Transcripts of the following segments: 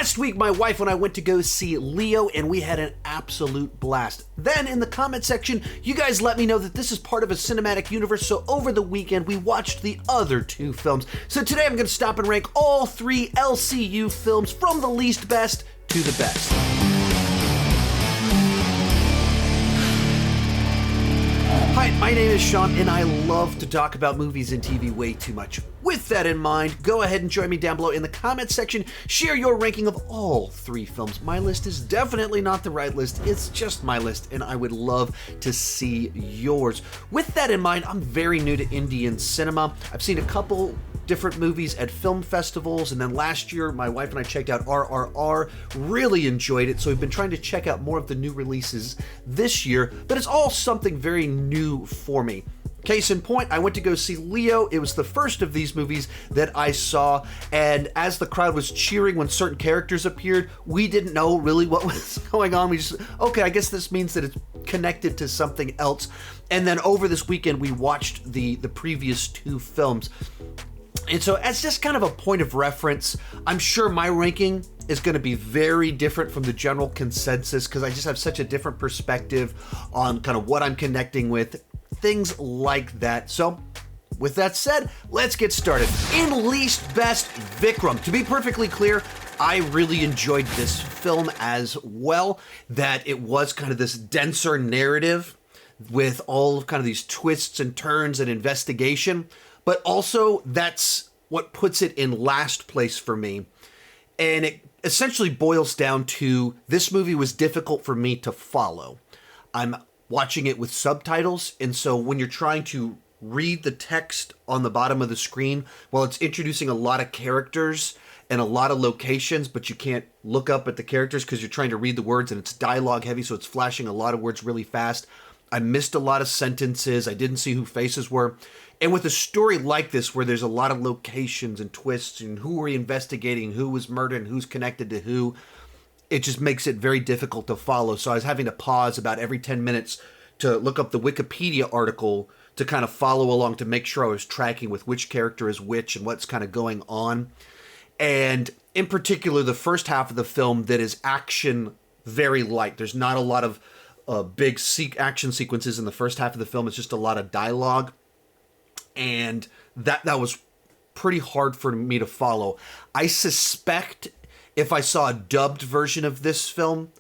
Last week, my wife and I went to go see Leo, and we had an absolute blast. Then, in the comment section, you guys let me know that this is part of a cinematic universe, so over the weekend, we watched the other two films. So today, I'm going to stop and rank all three LCU films from the least best to the best. Hi, my name is Sean, and I love to talk about movies and TV way too much. With that in mind, go ahead and join me down below in the comment section. Share your ranking of all three films. My list is definitely not the right list. It's just my list, and I would love to see yours. With that in mind, I'm very new to Indian cinema. I've seen a couple different movies at film festivals, and then last year my wife and I checked out RRR, really enjoyed it, so we've been trying to check out more of the new releases this year, but it's all something very new for me. Case in point, I went to go see Leo. It was the first of these movies that I saw, and as the crowd was cheering when certain characters appeared, we didn't know really what was going on. We just, okay, I guess this means that it's connected to something else. And then over this weekend, we watched the previous two films. And so as just kind of a point of reference, I'm sure my ranking is going to be very different from the general consensus because I just have such a different perspective on kind of what I'm connecting with, things like that. So with that said, let's get started. In least best, Vikram. To be perfectly clear, I really enjoyed this film as well, that it was kind of this denser narrative with all of kind of these twists and turns and investigation. But also, that's what puts it in last place for me. And it essentially boils down to this movie was difficult for me to follow. I'm watching it with subtitles, and so when you're trying to read the text on the bottom of the screen, well, it's introducing a lot of characters and a lot of locations, but you can't look up at the characters because you're trying to read the words, and it's dialogue heavy, so it's flashing a lot of words really fast. I missed a lot of sentences. I didn't see who faces were. And with a story like this, where there's a lot of locations and twists and who are investigating, who was murdered, and who's connected to who, it just makes it very difficult to follow. So I was having to pause about every 10 minutes to look up the Wikipedia article to kind of follow along to make sure I was tracking with which character is which and what's kind of going on. And in particular, the first half of the film that is action very light. There's not a lot of big action sequences in the first half of the film. It's just a lot of dialogue. And that was pretty hard for me to follow. I suspect if I saw a dubbed version of this film,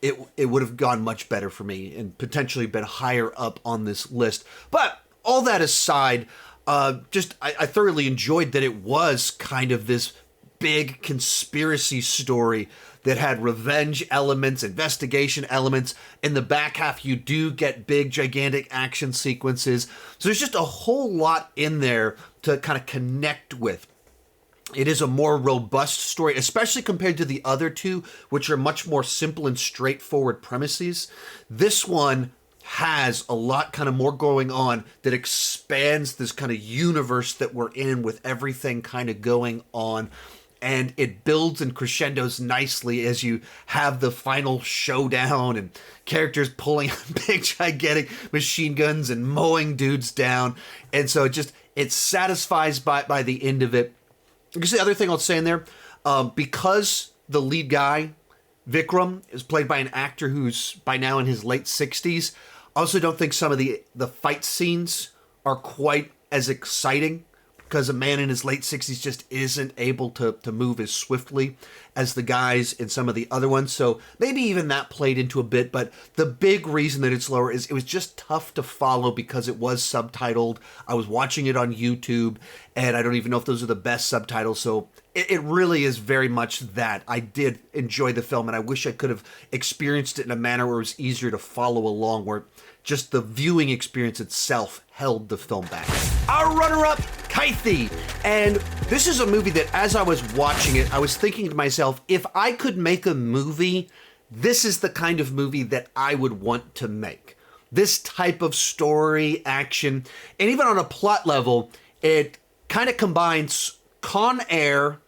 it would have gone much better for me and potentially been higher up on this list. But all that aside, I thoroughly enjoyed that it was kind of this big conspiracy story that had revenge elements, investigation elements. In the back half, you do get big, gigantic action sequences. So there's just a whole lot in there to kind of connect with. It is a more robust story, especially compared to the other two, which are much more simple and straightforward premises. This one has a lot kind of more going on that expands this kind of universe that we're in with everything kind of going on. And it builds and crescendos nicely as you have the final showdown and characters pulling big, gigantic machine guns and mowing dudes down. And so it satisfies by the end of it. Because the other thing I'll say in there, because the lead guy, Vikram, is played by an actor who's by now in his late 60s, I also don't think some of the fight scenes are quite as exciting, because a man in his late 60s just isn't able to move as swiftly as the guys in some of the other ones. So maybe even that played into a bit, but the big reason that it's lower is it was just tough to follow because it was subtitled. I was watching it on YouTube, and I don't even know if those are the best subtitles. So it really is very much that. I did enjoy the film, and I wish I could have experienced it in a manner where it was easier to follow along, where just the viewing experience itself held the film back. Our runner-up, Kaithi. And this is a movie that as I was watching it, I was thinking to myself, if I could make a movie, this is the kind of movie that I would want to make. This type of story, action, and even on a plot level, it kind of combines Con Air,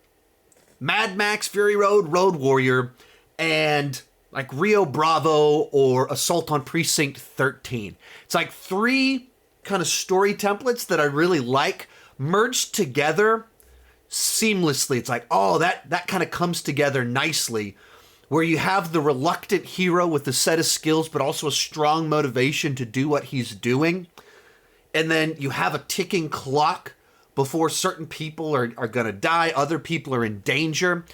Mad Max, Fury Road, Road Warrior, and like Rio Bravo or Assault on Precinct 13. It's like three kind of story templates that I really like merged together seamlessly. It's like, oh, that kind of comes together nicely, where you have the reluctant hero with a set of skills, but also a strong motivation to do what he's doing. And then you have a ticking clock before certain people are going to die, other people are in danger.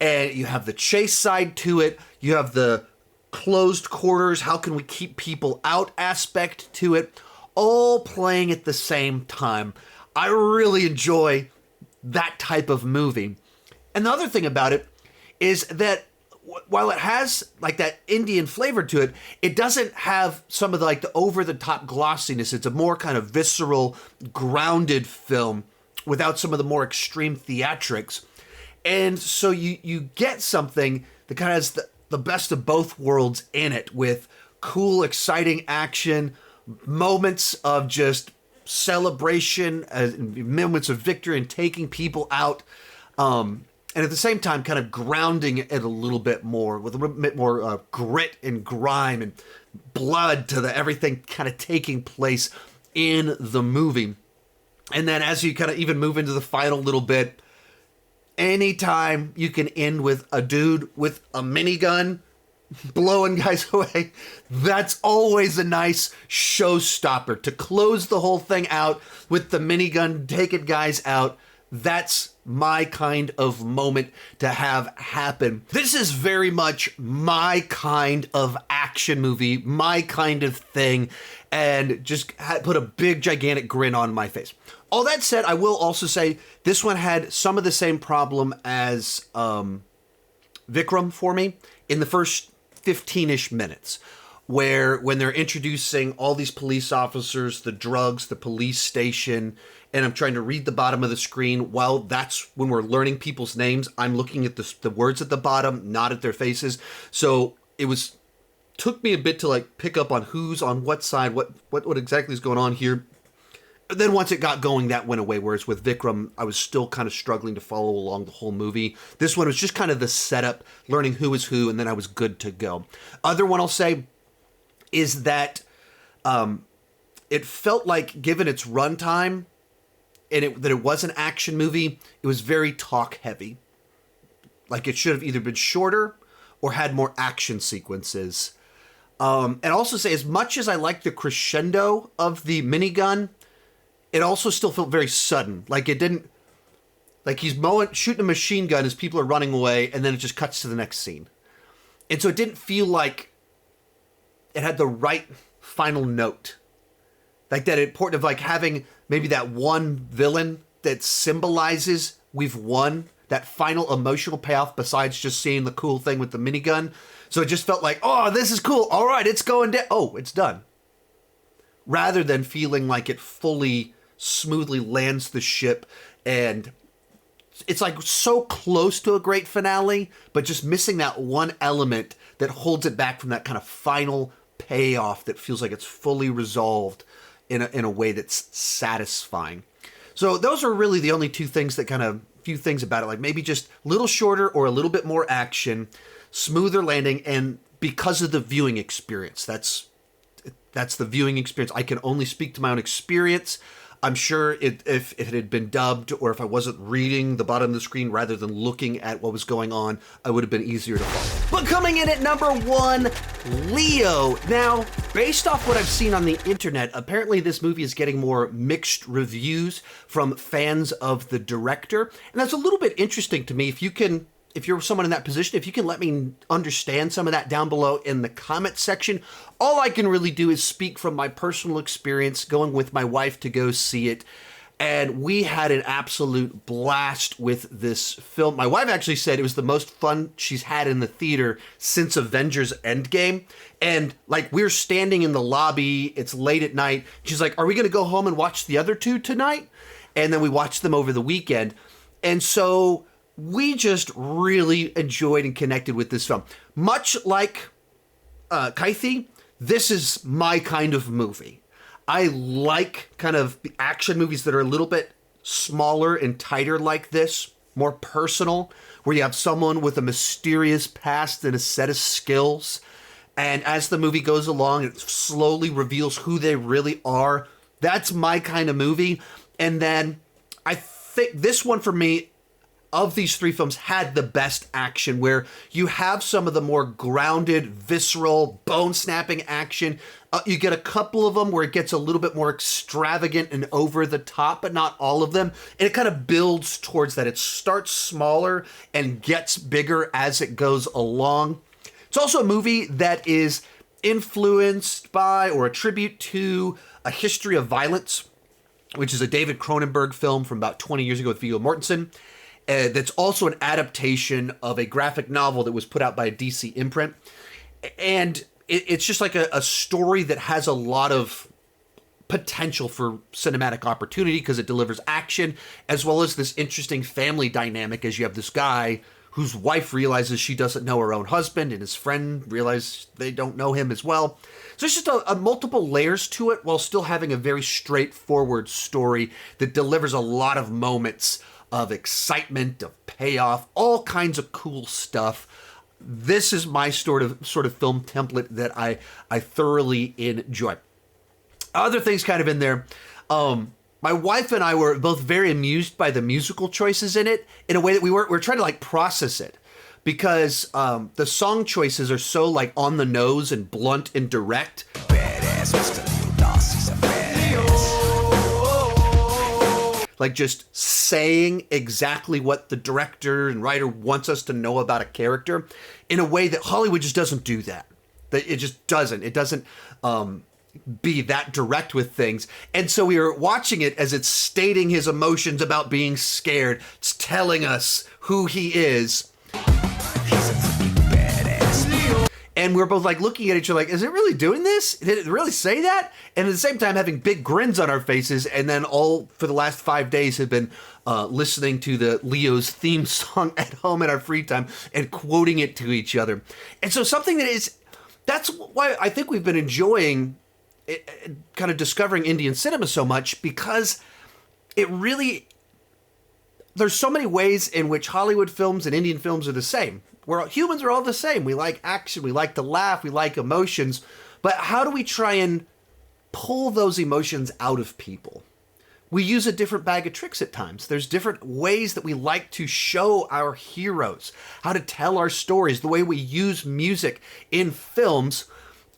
And you have the chase side to it. You have the closed quarters, how can we keep people out aspect to it, all playing at the same time. I really enjoy that type of movie. And the other thing about it is that while it has like that Indian flavor to it, it doesn't have some of the over-the-top glossiness. It's a more kind of visceral, grounded film without some of the more extreme theatrics. And so you get something that kind of has the best of both worlds in it, with cool, exciting action, moments of just celebration, moments of victory and taking people out. And at the same time, kind of grounding it a little bit more, with a little bit more grit and grime and blood to everything kind of taking place in the movie. And then as you kind of even move into the final little bit, anytime you can end with a dude with a minigun blowing guys away, that's always a nice showstopper. To close the whole thing out with the minigun taking guys out, that's my kind of moment to have happen. This is very much my kind of action movie, my kind of thing, and just put a big, gigantic grin on my face. All that said, I will also say this one had some of the same problem as Vikram for me in the first 15-ish minutes, where when they're introducing all these police officers, the drugs, the police station, and I'm trying to read the bottom of the screen. While that's when we're learning people's names, I'm looking at the words at the bottom, not at their faces. So took me a bit to pick up on who's on what side, what exactly is going on here. Then once it got going, that went away. Whereas with Vikram, I was still kind of struggling to follow along the whole movie. This one was just kind of the setup, learning who is who, and then I was good to go. Other one I'll say is that it felt like, given its runtime, and that it was an action movie, it was very talk heavy. Like it should have either been shorter or had more action sequences. And also say, as much as I like the crescendo of the minigun, it also still felt very sudden. Like it didn't, like he's shooting a machine gun as people are running away, and then it just cuts to the next scene. And so it didn't feel like it had the right final note. Like that important of having maybe that one villain that symbolizes we've won, that final emotional payoff besides just seeing the cool thing with the minigun. So it just felt like, oh, this is cool. All right, it's going down. Oh, it's done. Rather than feeling like it fully, smoothly lands the ship, and it's so close to a great finale, but just missing that one element that holds it back from that kind of final payoff that feels like it's fully resolved in a way that's satisfying. So those are really the only two things that few things about it. Maybe just a little shorter or a little bit more action, smoother landing, and because of the viewing experience. That's the viewing experience. I can only speak to my own experience. I'm sure if it had been dubbed, or if I wasn't reading the bottom of the screen rather than looking at what was going on, I would have been easier to follow. But coming in at number 1, Leo. Now, based off what I've seen on the internet, apparently this movie is getting more mixed reviews from fans of the director. And that's a little bit interesting to me. If you're someone in that position, if you can let me understand some of that down below in the comment section. All I can really do is speak from my personal experience going with my wife to go see it. And we had an absolute blast with this film. My wife actually said it was the most fun she's had in the theater since Avengers Endgame. And we're standing in the lobby, it's late at night. She's like, are we going to go home and watch the other two tonight? And then we watched them over the weekend. And so we just really enjoyed and connected with this film. Much like Kaithi, this is my kind of movie. I like kind of the action movies that are a little bit smaller and tighter like this, more personal, where you have someone with a mysterious past and a set of skills. And as the movie goes along, it slowly reveals who they really are. That's my kind of movie. And then I think this one for me of these three films had the best action, where you have some of the more grounded, visceral, bone-snapping action. You get a couple of them where it gets a little bit more extravagant and over the top, but not all of them. And it kind of builds towards that. It starts smaller and gets bigger as it goes along. It's also a movie that is influenced by or a tribute to A History of Violence, which is a David Cronenberg film from about 20 years ago with Viggo Mortensen. That's also an adaptation of a graphic novel that was put out by a DC imprint. And it's just like a story that has a lot of potential for cinematic opportunity because it delivers action as well as this interesting family dynamic, as you have this guy whose wife realizes she doesn't know her own husband and his friend realizes they don't know him as well. So it's just a multiple layers to it while still having a very straightforward story that delivers a lot of moments of excitement, of payoff, all kinds of cool stuff. This is my sort of film template that I thoroughly enjoy. Other things kind of in there. My wife and I were both very amused by the musical choices in it in a way that we're trying to like process it, because the song choices are so like on the nose and blunt and direct. Badass Mr. Darcy's a badass. Like just saying exactly what the director and writer wants us to know about a character in a way that Hollywood just doesn't do that. It just doesn't. It doesn't be that direct with things. And so we were watching it as it's stating his emotions about being scared. It's telling us who he is. He's a freaking badass. And we're both like looking at each other like, is it really doing this? Did it really say that? And at the same time having big grins on our faces, and then all for the last 5 days have been listening to the Leo's theme song at home in our free time and quoting it to each other. And so something that's why I think we've been enjoying kind of discovering Indian cinema so much, because it really, there's so many ways in which Hollywood films and Indian films are the same. Where humans are all the same. We like action, we like to laugh, we like emotions, but how do we try and pull those emotions out of people? We use a different bag of tricks at times. There's different ways that we like to show our heroes, how to tell our stories, the way we use music in films.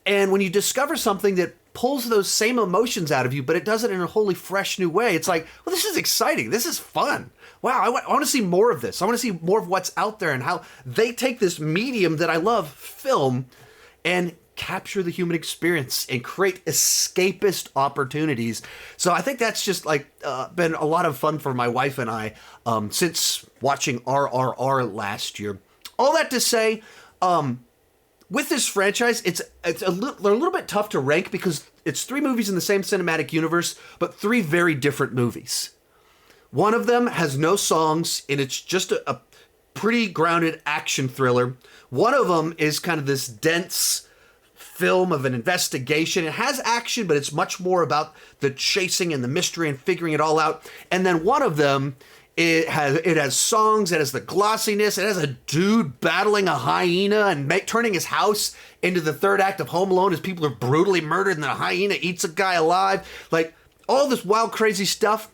And when you discover something that pulls those same emotions out of you, but it does it in a wholly fresh new way, it's like, well, this is exciting. This is fun. Wow, I want to see more of this. I want to see more of what's out there and how they take this medium that I love, film, and capture the human experience and create escapist opportunities. So I think that's just like been a lot of fun for my wife and I since watching RRR last year. All that to say, with this franchise, they're a little bit tough to rank because it's three movies in the same cinematic universe, but three very different movies. One of them has no songs, and it's just a pretty grounded action thriller. One of them is kind of this dense film of an investigation. It has action, but it's much more about the chasing and the mystery and figuring it all out. And then one of them, it has songs, it has the glossiness, it has a dude battling a hyena and turning his house into the third act of Home Alone as people are brutally murdered and the hyena eats a guy alive. Like, all this wild, crazy stuff,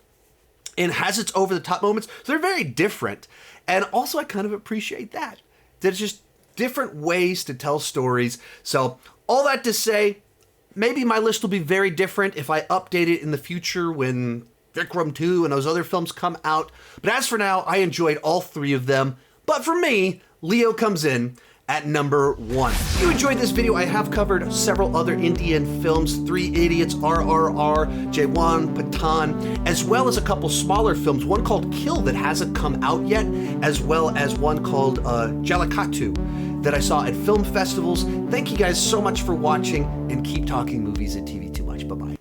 and has its over-the-top moments. So they're very different. And also, I kind of appreciate that. There's just different ways to tell stories. So all that to say, maybe my list will be very different if I update it in the future when Vikram 2 and those other films come out. But as for now, I enjoyed all three of them. But for me, Leo comes in at number 1. If you enjoyed this video, I have covered several other Indian films, Three Idiots, RRR, Jawan, Pathan, as well as a couple smaller films, one called Kill that hasn't come out yet, as well as one called Jallikattu that I saw at film festivals. Thank you guys so much for watching, and keep talking movies and TV too much. Bye-bye.